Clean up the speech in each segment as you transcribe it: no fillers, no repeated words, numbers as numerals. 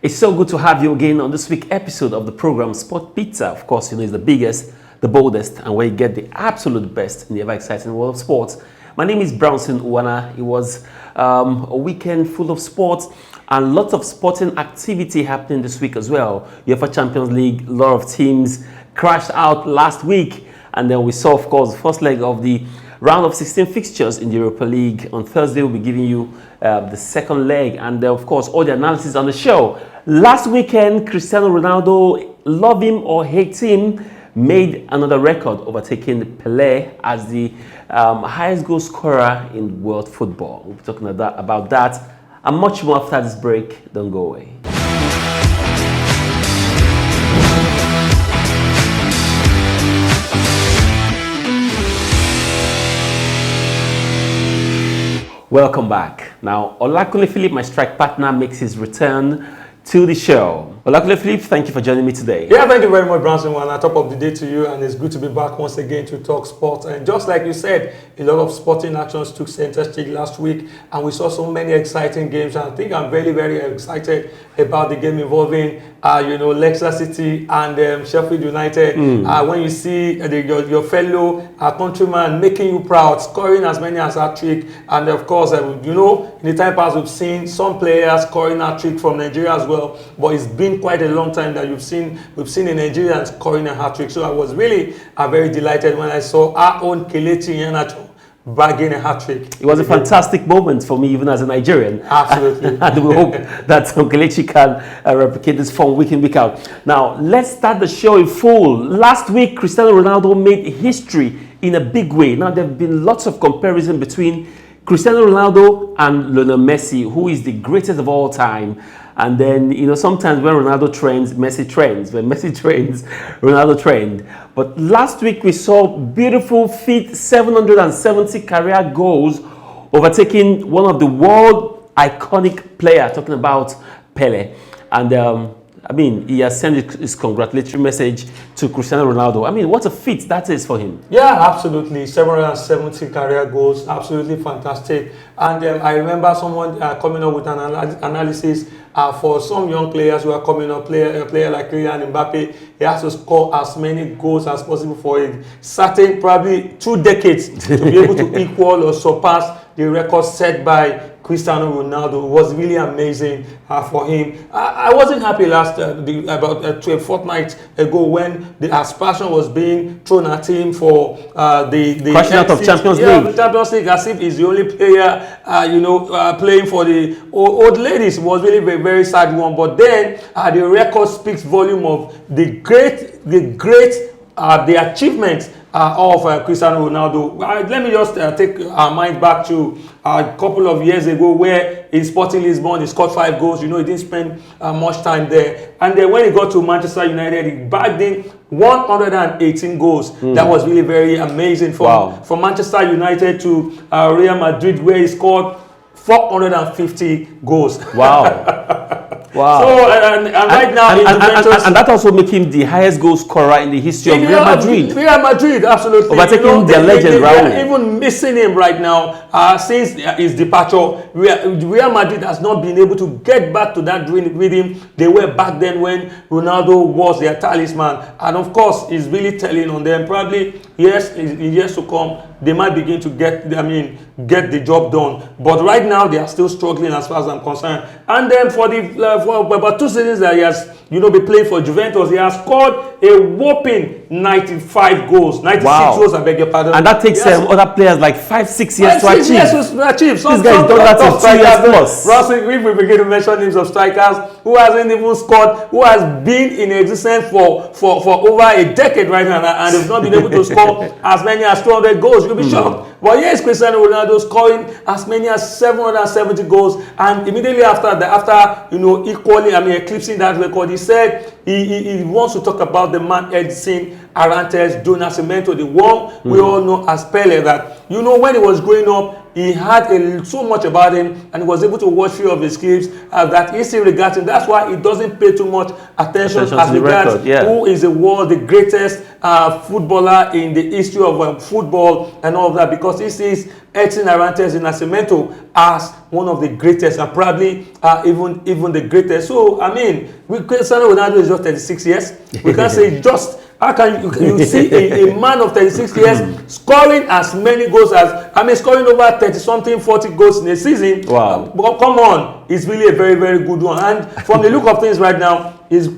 It's so good to have you again on this week's episode of the program Sport Pizza. Of course, it's the biggest, the boldest, and where you get the absolute best in the ever exciting world of sports. My name is Brownson Uwana. It was a weekend full of sports and lots of sporting activity happening this week as well. UEFA Champions League, a lot of teams crashed out last week, and then we saw, of course, the first leg of the round of 16 fixtures in the Europa League. On Thursday, we'll be giving you the second leg and, of course, all the analysis on the show. Last weekend, Cristiano Ronaldo, love him or hate him, made another record, overtaking Pelé as the highest goal scorer in world football. We'll be talking about that and much more after this break. Don't go away. Welcome back. Now, Olakunle Philip, my strike partner, makes his return to the show. Olakunle Philip, thank you for joining me today. Yeah, thank you very much, Branson. On top of the day to you, and it's good to be back once again to talk sports. And just like you said, a lot of sporting actions took center stage last week, and we saw so many exciting games. And I think I'm very, very excited about the game involving, Leicester City and Sheffield United. When you see your fellow countryman making you proud, scoring as many as hat-trick, and of course, in the time past, we've seen some players scoring hat-trick from Nigeria as well. But it's been quite a long time that we've seen a Nigerian scoring a hat-trick. So I was really very delighted when I saw our own Kelechi Iheanacho bagging a hat-trick. It was a fantastic moment for me, even as a Nigerian. Absolutely. And we hope that Kelechi can replicate this form week in, week out. Now, let's start the show in full. Last week, Cristiano Ronaldo made history in a big way. Now, there have been lots of comparison between Cristiano Ronaldo and Lionel Messi, who is the greatest of all time. And then, sometimes when Ronaldo trends, Messi trends. When Messi trends, Ronaldo trends. But last week, we saw beautiful feat, 770 career goals, overtaking one of the world iconic players, talking about Pelé. And, he has sent his congratulatory message to Cristiano Ronaldo. What a feat that is for him. Yeah, absolutely. 770 career goals, absolutely fantastic. And I remember someone coming up with an analysis for some young players who are coming up, a player like Kylian Mbappe, he has to score as many goals as possible for a certain, probably 2 decades, to be able to equal or surpass the record set by Cristiano Ronaldo. It was really amazing for him. I wasn't happy about a fortnight ago when the aspersion was being thrown at him for the crashing out of Champions League. The Champions League, as if he's the only player playing for the old ladies. It was really a very sad one. But then the record speaks volume of the achievements of Cristiano Ronaldo. Let me just take our mind back to a couple of years ago where in Sporting Lisbon he scored 5 goals. He didn't spend much time there. And then when he got to Manchester United, he bagged in 118 goals. That was really very amazing. From Manchester United to Real Madrid, where he scored 450 goals. Wow. Wow. So, and right now, and that also makes him the highest goal scorer in the history of Real Madrid. Real Madrid, absolutely. Overtaking their legend, Rhor. They are even missing him right now since his departure. Real Madrid has not been able to get back to that rhythm they were back then when Ronaldo was their talisman. And of course, it's really telling on them. Probably, yes, in years to come, they might begin to get the job done. But right now, they are still struggling as far as I'm concerned. And then for about 2 seasons that he has, been playing for Juventus, he has scored a whopping 95 goals. 96 goals, I beg your pardon. And that takes other players like 5-6 years to achieve. Yes, to achieve. This guy's done that in 2 years plus. Ross, if we begin to mention names of strikers who hasn't even scored, who has been in existence for over a decade right now, and has not been able to score as many as 200 goals, you'll be shocked. But yes, Cristiano Ronaldo scoring as many as 770 goals, and immediately after eclipsing that record, he said he wants to talk about the man Edson Arantes do Nascimento, the one we all know as Pelé. That when he was growing up, he had so much about him, and he was able to watch few of his clips that he still regards him. That's why he doesn't pay too much attention as regards who is the greatest footballer in the history of football and all of that, because he sees Edson Arantes in Nascimento as one of the greatest, and probably even the greatest. So I mean, Cristiano Ronaldo is just 36 years. We can't say just. How can you see a man of 36 years scoring as many goals as, scoring over 30-something, 40 goals in a season? Wow. Come on. It's really a very, very good one. And from the look of things right now, he's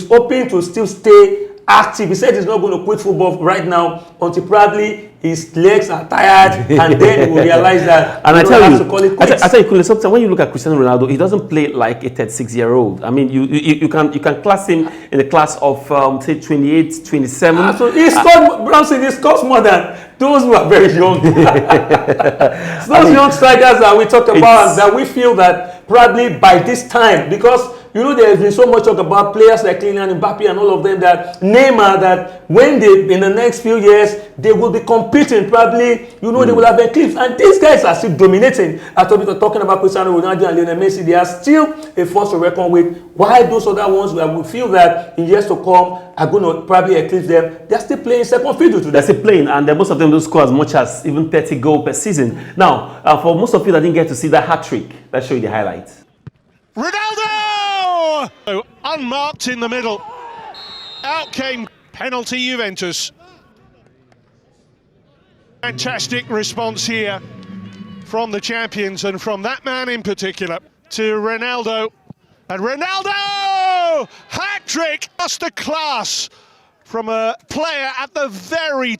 hoping to still stay active. He said he's not going to quit football right now until probably his legs are tired, and then he will realize that. And I tell you, sometimes when you look at Cristiano Ronaldo, he doesn't play like a 36-year-old. I mean, you can class him in the class of say 28, 27. So he scored, Bronson, he scores more than those who are very young. Those young strikers that we talked about, that we feel that probably by this time, because there has been so much talk about players like Kylian Mbappe and all of them, that Neymar, that when they, in the next few years, they will be competing, probably, they will have eclipsed. And these guys are still dominating. I thought we were talking about Cristiano Ronaldo and Lionel Messi. They are still a force to reckon with. Why those other ones where we feel that in years to come are going to probably eclipse them, they're still playing second fiddle to them. They're still playing, and most of them don't score as much as even 30 goals per season. Now, for most of you that didn't get to see that hat-trick, let's show you the highlights. Ronaldo! Unmarked in the middle. Out came penalty Juventus. Fantastic response here from the champions, and from that man in particular, to Ronaldo. And Ronaldo! Hat-trick! Masterclass from a player at the very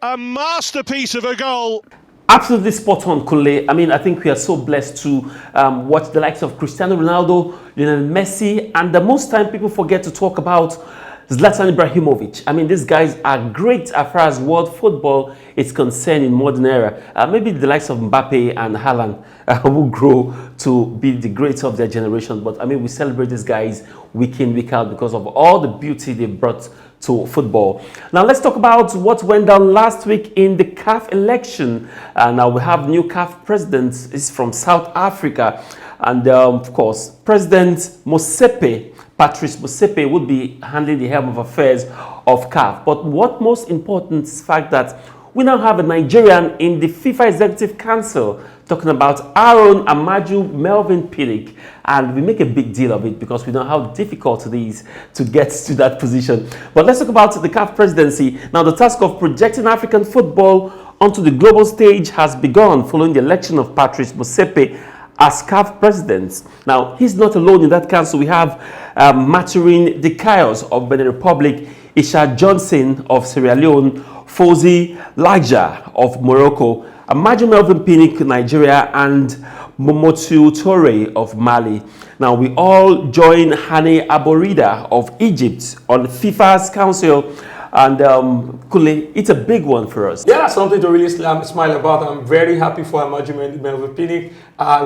a masterpiece of a goal. Absolutely spot on, Kule. I think we are so blessed to watch the likes of Cristiano Ronaldo, Lionel Messi, and the most time people forget to talk about Zlatan Ibrahimovic. These guys are great as far as world football is concerned in modern era. Maybe the likes of Mbappe and Haaland will grow to be the greats of their generation. But we celebrate these guys week in, week out because of all the beauty they brought to football. Now let's talk about what went down last week in the CAF election. Now we have new CAF president. Is from South Africa, and of course President Patrice Motsepe would be handling the helm of affairs of CAF. But what most important is the fact that we now have a Nigerian in the FIFA Executive Council, talking about our own Amaju Melvin Pinnick, and we make a big deal of it because we know how difficult it is to get to that position. But let's talk about the CAF presidency. Now, the task of projecting African football onto the global stage has begun following the election of Patrice Motsepe as CAF president. Now, he's not alone in that council. We have Maturin Dikaios of Benin Republic, Isha Johnson of Sierra Leone, Fozi Laja of Morocco, Amaju Melvin Pinnick, Nigeria, and Momotu Toure of Mali. Now, we all join Hane Aborida of Egypt on FIFA's council. And Kule, it's a big one for us. Yeah, something to really smile about. I'm very happy for Amaju Melvin Pinnick.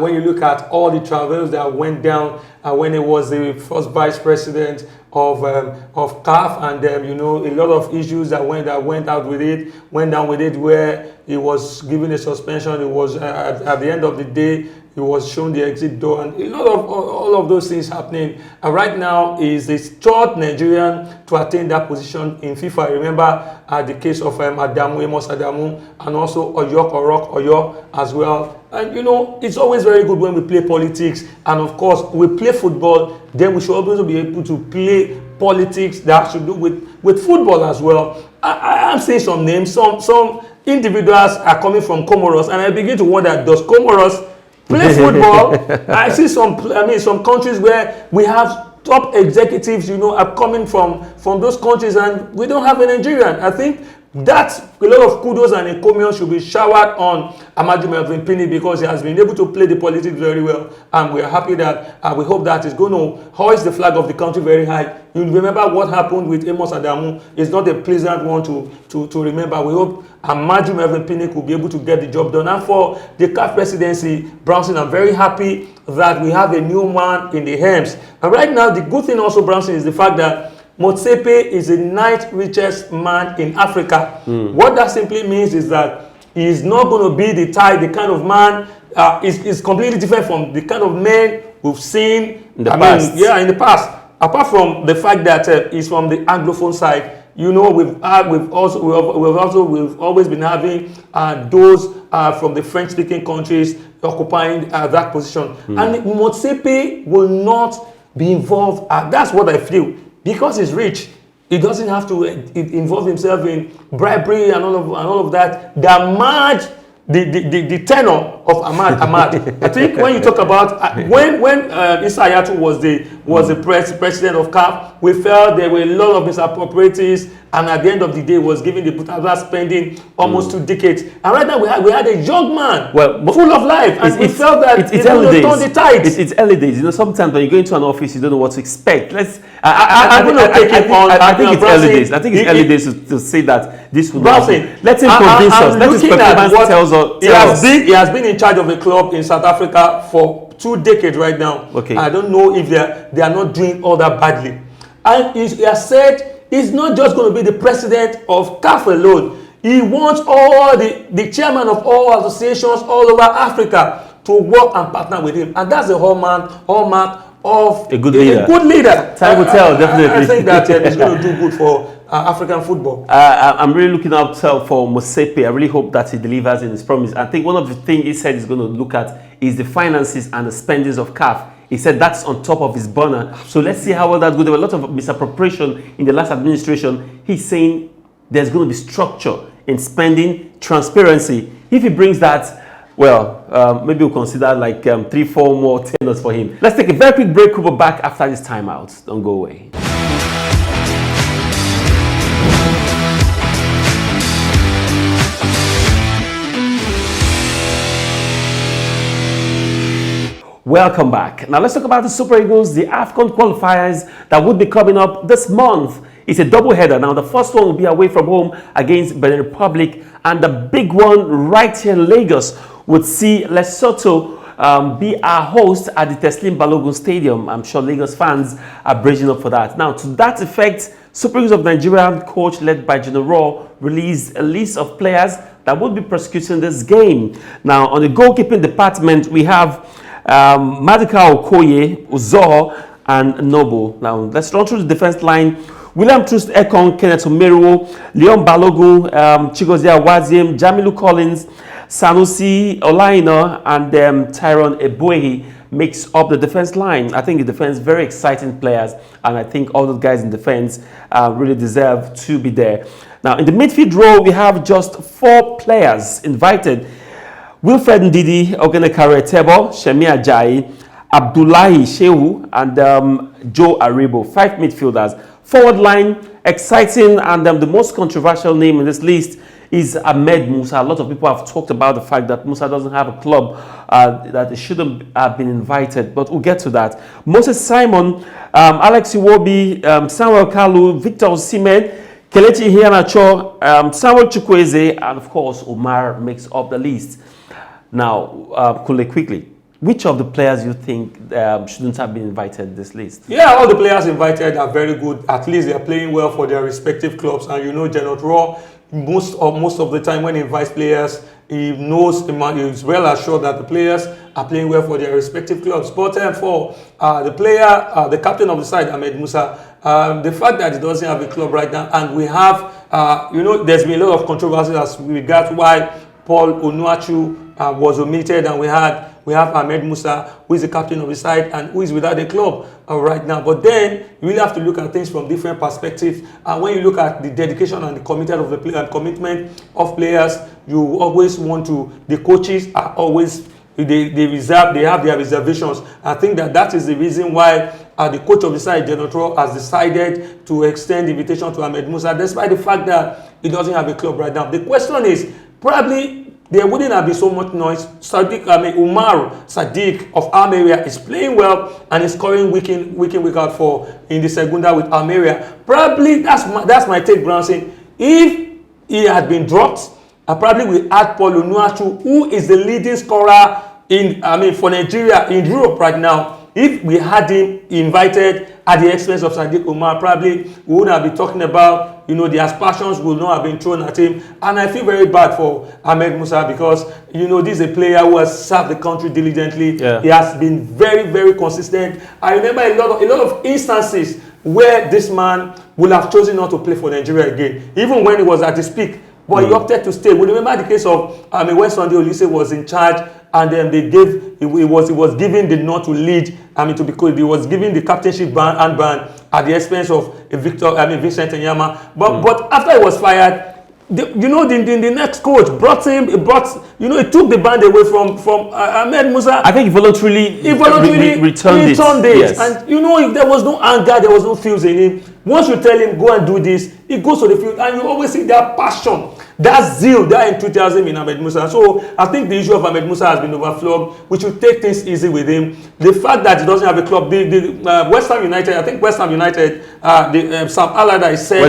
When you look at all the travels that went down when he was the first vice president of CAF, and a lot of issues that went down with it, where he was given a suspension. It was at the end of the day, he was shown the exit door, and a lot of all of those things happening. And right now is the third Nigerian to attain that position in FIFA. Remember the case of Amos Adamu, and also Oyo as well. And it's always very good when we play politics, and of course we play football. Then we should also be able to play politics that has to do with football as well. I'm saying some names. Some individuals are coming from Comoros, and I begin to wonder, does Comoros play football? I see some countries where we have top executives, are coming from those countries, and we don't have a Nigerian. I think that a lot of kudos and encomiums should be showered on Amaju Melvin Pinnick, because he has been able to play the politics very well, and we are happy that we hope that is going to hoist the flag of the country very high. You remember what happened with Amos Adamu. It's not a pleasant one to remember. We hope Amaju Melvin Pinnick will be able to get the job done. And for the CAF presidency, Brownson, I'm very happy that we have a new man in the helms. And right now, the good thing also, Brownson, is the fact that Motsepe is the ninth richest man in Africa. What that simply means is that He's not going to be the kind of man. Is completely different from the kind of men we've seen in the past. in the past. Apart from the fact that he's from the Anglophone side, you know, we've always been having those from the French-speaking countries occupying that position, and Motsepe will not be involved. That's what I feel, because he's rich. He doesn't have to involve himself in bribery and all of that. The tenor of Ahmad. I think when you talk about when Iheanacho was the president of CAF, we felt there were a lot of misappropriations, and at the end of the day was giving the Butala spending almost 2 decades. And right now we had a young man, full of life, and we felt that it's early days. Turn the tides. It's early days. You know, sometimes when you go into an office, you don't know what to expect. I'm going to take it on. I think it's early days. I think it's early days to say that this would not be. Let him convince us. Let his performance tells us. He has been in charge of a club in South Africa for 2 decades right now. Okay. I don't know if they are not doing all that badly. And he has said he's not just going to be the president of CAF alone. He wants all the chairman of all associations all over Africa to work and partner with him. And that's the hallmark of a good leader. Time will tell, definitely. I think that it's going to do good for African football. I'm really looking out for Motsepe. I really hope that he delivers in his promise. I think one of the things he said he's going to look at is the finances and the spendings of CAF. He said that's on top of his burner. So let's see how well that's good. There were a lot of misappropriation in the last administration. He's saying there's going to be structure in spending, transparency. If he brings that, well, maybe we'll consider like 3-4 more tenors for him. Let's take a very quick break. We'll be back after this timeout. Don't go away. Welcome back. Now let's talk about the Super Eagles, the AFCON qualifiers that would be coming up this month. It's a double header. Now the first one will be away from home against Benin Republic, and the big one right here in Lagos would see Lesotho be our host at the Teslim Balogun Stadium. I'm sure Lagos fans are bracing up for that. Now to that effect, Super Eagles of Nigerian coach led by General Rhor released a list of players that would be prosecuting this game. Now on the goalkeeping department, we have Madika Okoye, Uzoho, and Noble. Now, let's run through the defense line. William Troost Ekong, Kenneth Omeruo, Leon Balogun, Chigozia Wazim, Jamilu Collins, Sanusi Olaina, and Tyrone Ebuehi makes up the defense line. I think the defense, very exciting players, and I think all those guys in defense really deserve to be there. Now, in the midfield role, we have just 4 players invited. Wilfred Ndidi, Ogenekare Tebo, Shemi Ajayi, Abdullahi Shehu, and Joe Aribo. 5 midfielders. Forward line, exciting, and the most controversial name in this list is Ahmed Musa. A lot of people have talked about the fact that Musa doesn't have a club, that he shouldn't have been invited, but we'll get to that. Moses Simon, Alex Iwobi, Samuel Kalu, Victor Osimhen, Kelechi Iheanacho, Samuel Chukwueze, and of course, Omar makes up the list. Now, quickly, which of the players you think shouldn't have been invited this list? Yeah, all the players invited are very good. At least they are playing well for their respective clubs. And you know, General Rhor, most of the time when he invites players, he is well assured that the players are playing well for their respective clubs. But for the player, the captain of the side, Ahmed Musa, the fact that he doesn't have a club right now, and we have, you know, there's been a lot of controversy as regards why Paul Onuachu was omitted, and we have Ahmed Musa, who is the captain of the side and who is without a club right now. But then you really have to look at things from different perspectives. And when you look at the dedication and the commitment of players, you always want to. The coaches are always they have their reservations. I think that is the reason why the coach of the side, General Rhor, has decided to extend the invitation to Ahmed Musa, despite the fact that he doesn't have a club right now. The question is, probably there wouldn't have been so much noise. Umar Sadiq of Almeria is playing well and is scoring week in, week out in the Segunda with Almeria. Probably that's my take, Brownson. If he had been dropped, I probably will add Paul Onuachu, who is the leading scorer for Nigeria in Europe right now. if we had him invited at the expense of Sadiq Umar, probably we wouldn't have been talking about, you know, the aspersions would not have been thrown at him. And I feel very bad for Ahmed Musa because, you know, this is a player who has served the country diligently. Yeah. He has been very, very consistent. I remember a lot of instances where this man would have chosen not to play for Nigeria again, even when he was at his peak. But he opted to stay. We remember the case of when Sunday Olise was in charge, and then they gave he was given the nod to lead. He was given the captainship armband at the expense of Vincent Enyama. But after he was fired, the next coach brought him. He took the band away from Ahmed Musa. I think he voluntarily returned it. Yes. And if there was no anger, there was no feels in him. Once you tell him go and do this, he goes to the field, and you always see that passion, that zeal, that enthusiasm in Ahmed Musa. So I think the issue of Ahmed Musa has been overflowed. We should take things easy with him. The fact that he doesn't have a club, West Ham United, I think West Ham United, Sam Allardyce said,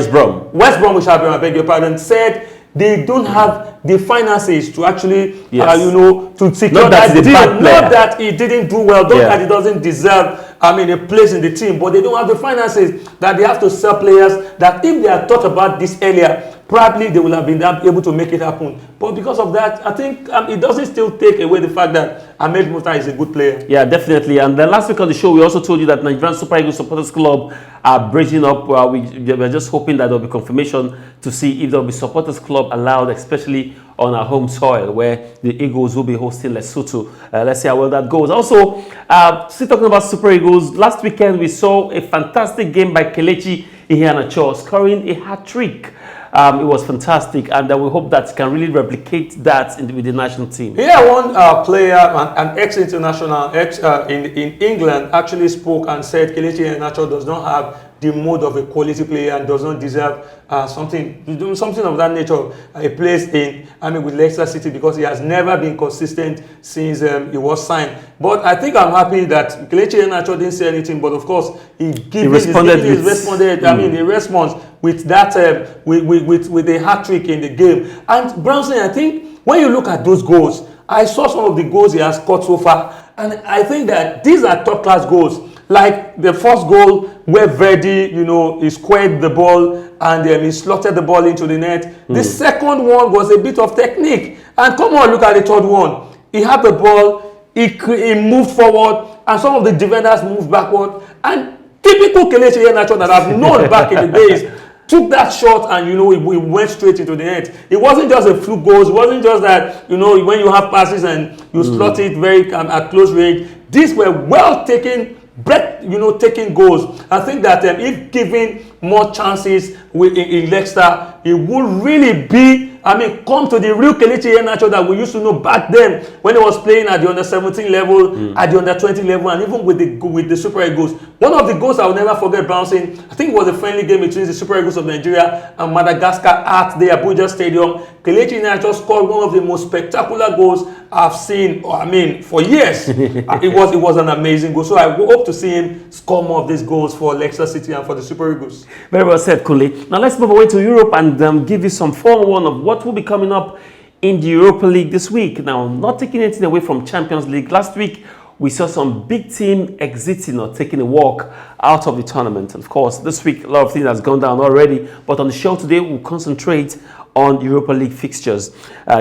West Bromwich Albion, I beg your pardon, said they don't have the finances to actually, to secure that deal. Not that he didn't do well, not that he doesn't deserve, a place in the team, but they don't have the finances that they have to sell players that if they had thought about this earlier, probably they will have been able to make it happen. But because of that, I think it doesn't still take away the fact that Ahmed Musa is a good player. Yeah, definitely. And then last week on the show, we also told you that Nigerian Super Eagles Supporters Club are breaking up. We're just hoping that there will be confirmation to see if there will be Supporters Club allowed, especially on our home soil, where the Eagles will be hosting Lesotho. Let's see how well that goes. Also, still talking about Super Eagles, last weekend we saw a fantastic game by Kelechi Iheanacho, scoring a hat-trick. It was fantastic, and we hope that can really replicate that with the national team. Yeah, one player, an ex-international, in England, actually spoke and said Kelechi Iheanacho does not have the mode of a quality player and does not deserve something of that nature, a place with Leicester City, because he has never been consistent since he was signed. But I think I'm happy that Kelechi Iheanacho didn't say anything, but of course he responded with that with a hat-trick in the game. And Brownson, I think when you look at those goals, I saw some of the goals he has scored so far, and I think that these are top-class goals. Like the first goal where Verdi, he squared the ball and he slotted the ball into the net. The second one was a bit of technique. And come on, look at the third one. He had the ball, he moved forward, and some of the defenders moved backward. And typical Kelechi Iheanacho that I've known back in the days, took that shot and he went straight into the net. It wasn't just a fluke goal. It wasn't just that when you have passes and you slot it very at close range. These were well taken, taking goals. I think that if given more chances in Leicester, it would really be, come to the real Kelechi Iheanacho that we used to know back then when he was playing at the under-17 level, at the under-20 level, and even with the Super Eagles. One of the goals I will never forget bouncing, I think it was a friendly game between the Super Eagles of Nigeria and Madagascar at the Abuja Stadium. Kelechi Iheanacho scored one of the most spectacular goals I've seen, for years. It was an amazing goal. So I hope to see him score more of these goals for Leicester City and for the Super Eagles. Very well said, Kunle. Now let's move away to Europe and give you some 4-1 of what will be coming up in the Europa League this week. Now, not taking anything away from Champions League. Last week, we saw some big team exiting or taking a walk out of the tournament. And of course, this week, a lot of things has gone down already. But on the show today, we'll concentrate on Europa League fixtures,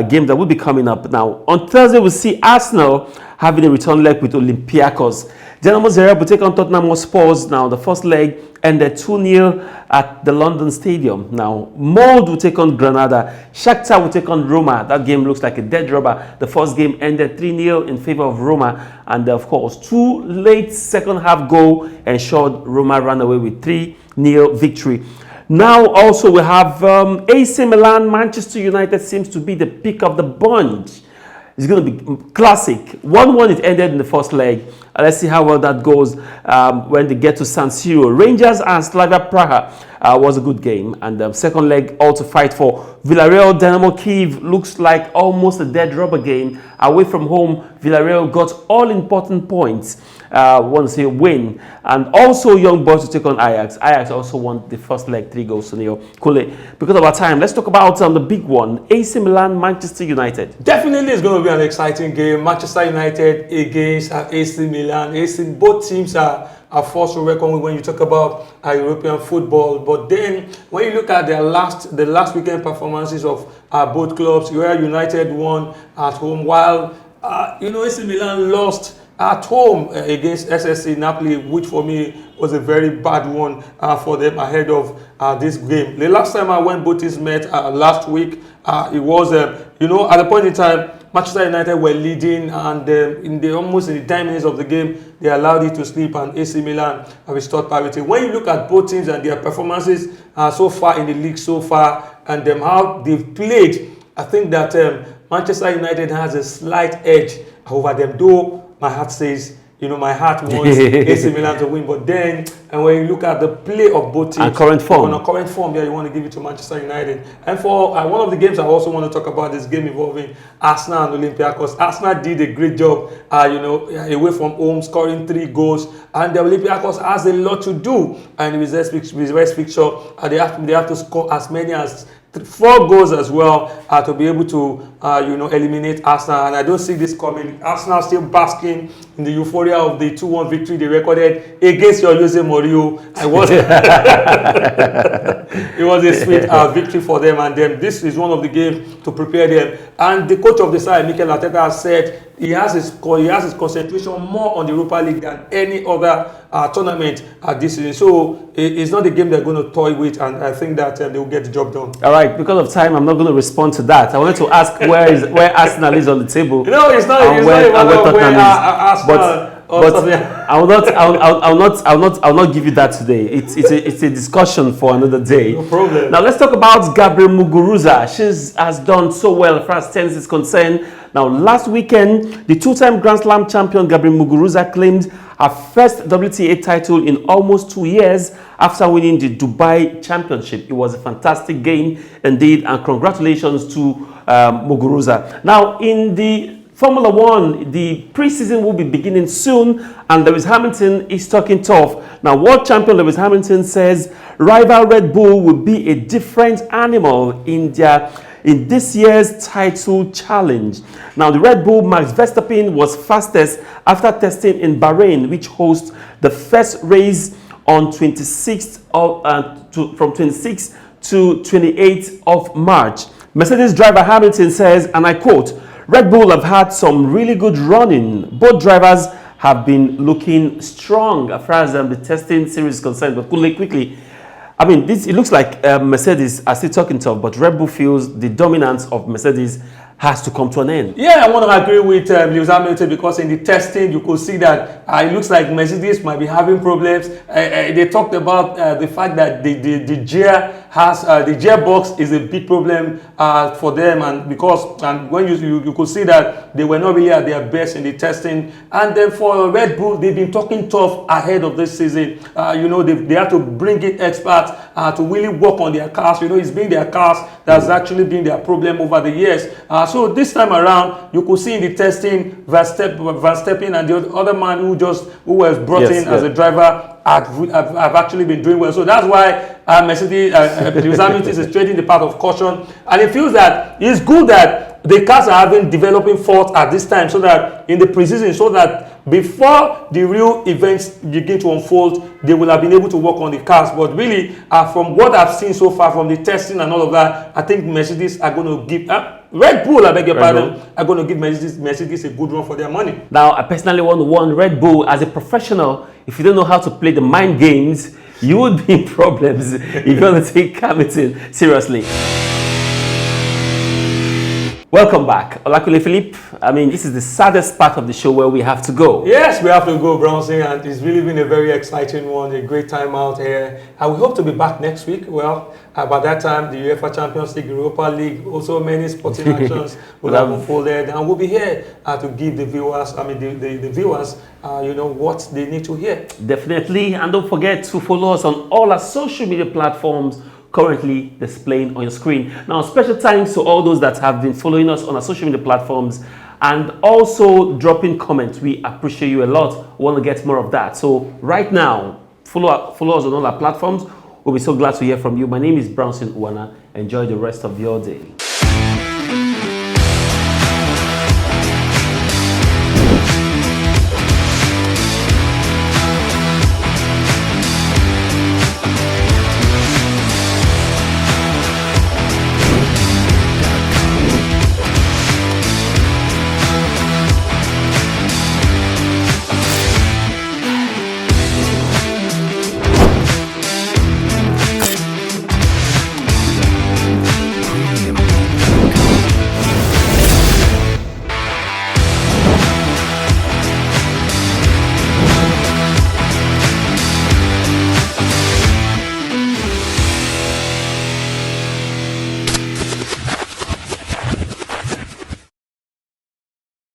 game that will be coming up. Now, on Thursday, we'll see Arsenal having a return leg with Olympiacos. Dinamo Zagreb will take on Tottenham Hotspur. Now, the first leg ended 2-0 at the London Stadium. Now, Molde will take on Granada. Shakhtar will take on Roma. That game looks like a dead rubber. The first game ended 3-0 in favor of Roma. And of course, 2 late second half goal ensured Roma ran away with 3-0 victory. Now, also, we have AC Milan. Manchester United seems to be the pick of the bunch. It's going to be classic. 1-1 it ended in the first leg. Let's see how well that goes when they get to San Siro. Rangers and Slavia Praha was a good game. And the second leg, all to fight for. Villarreal Dynamo Kyiv looks like almost a dead rubber game. Away from home, Villarreal got all important points. Want to say win. And also Young Boys to take on Ajax. Ajax also won the first leg 3-0. Kule. Because of our time, let's talk about the big one. AC Milan, Manchester United. Definitely it's going to be an exciting game. Manchester United against AC Milan. Both teams are forced to reckon with when you talk about European football. But then when you look at the last weekend performances of both clubs, where United won at home, while AC Milan lost at home against SSC Napoli, which for me was a very bad one for them ahead of this game. The last time I went, both teams met last week. It was, at the point in time, Manchester United were leading, and almost in the 10 minutes of the game, they allowed it to slip, and AC Milan restored parity. When you look at both teams and their performances so far in the league so far, and how they've played, I think that Manchester United has a slight edge over them, though my heart says, my heart wants AC Milan to win. But then, and when you look at the play of both teams, and current form, you want to give it to Manchester United. And for one of the games I also want to talk about, this game involving Arsenal and Olympiacos. Arsenal did a great job, away from home, scoring 3 goals. And the Olympiacos has a lot to do. And in the reverse picture, they have to score as many as 4 goals as well to be able to eliminate Arsenal, and I don't see this coming. Arsenal still basking in the euphoria of the 2-1 victory they recorded against your Jose Mourinho. It was a sweet victory for them, and then this is one of the games to prepare them. And the coach of the side, Mikel Arteta, has said he has his concentration more on the Europa League than any other tournament this season. So it's not a game they're going to toy with, and I think that they will get the job done. All right, because of time, I'm not going to respond to that. I wanted to ask where Arsenal is on the table. It's not even where Arsenal. But I will not give you that today. It's a discussion for another day. No problem. Now let's talk about Gabriel Muguruza. She has done so well as far as tennis is concerned. Now last weekend, the 2-time Grand Slam champion Gabriel Muguruza claimed her first WTA title in almost 2 years after winning the Dubai Championship. It was a fantastic game indeed, and congratulations to Muguruza. Now in the Formula One, the preseason will be beginning soon, and Lewis Hamilton is talking tough. Now, world champion Lewis Hamilton says rival Red Bull will be a different animal in this year's title challenge. Now, the Red Bull Max Verstappen was fastest after testing in Bahrain, which hosts the first race on from 26th to 28th of March. Mercedes driver Hamilton says, and I quote, "Red Bull have had some really good running. Both drivers have been looking strong as far as the testing series is concerned." But quickly, I mean, it looks like Mercedes are still talking tough, but Red Bull feels the dominance of Mercedes has to come to an end. Yeah, I want to agree with Lewis Hamilton, because in the testing you could see that it looks like Mercedes might be having problems. They talked about the fact that the gearbox is a big problem for them, and when you could see that they were not really at their best in the testing. And then for Red Bull, they've been talking tough ahead of this season. They have to bring in experts to really work on their cars. It's been their cars that's actually been their problem over the years. So this time around, you could see in the testing Verstappen and the other man who was brought in as a driver have actually been doing well. So that's why Lewis Hamilton is trading the path of caution, and it feels that it's good that the cars are developing faults at this time, so that in the preseason, so that before the real events begin to unfold, they will have been able to work on the cars. But really, from what I've seen so far from the testing and all of that, I think Mercedes are going to give Red Bull, I beg your pardon, are going to give Mercedes a good run for their money. Now, I personally want to warn Red Bull, as a professional, if you don't know how to play the mind games, you would be in problems if you want to take Hamilton seriously. Welcome back. Olakule Philippe, I mean, this is the saddest part of the show where we have to go. Yes, we have to go, Brownson, and it's really been a very exciting one, a great time out here. And we hope to be back next week. Well, by that time, the UEFA Champions League, Europa League, also many sporting actions will have unfolded. And we'll be here to give the viewers, the viewers, what they need to hear. Definitely. And don't forget to follow us on all our social media platforms currently displaying on your screen. Now, special thanks to all those that have been following us on our social media platforms and also dropping comments. We appreciate you a lot. We want to get more of that. So right now, follow us on all our platforms. We'll be so glad to hear from you. My name is Brownson Uwana. Enjoy the rest of your day.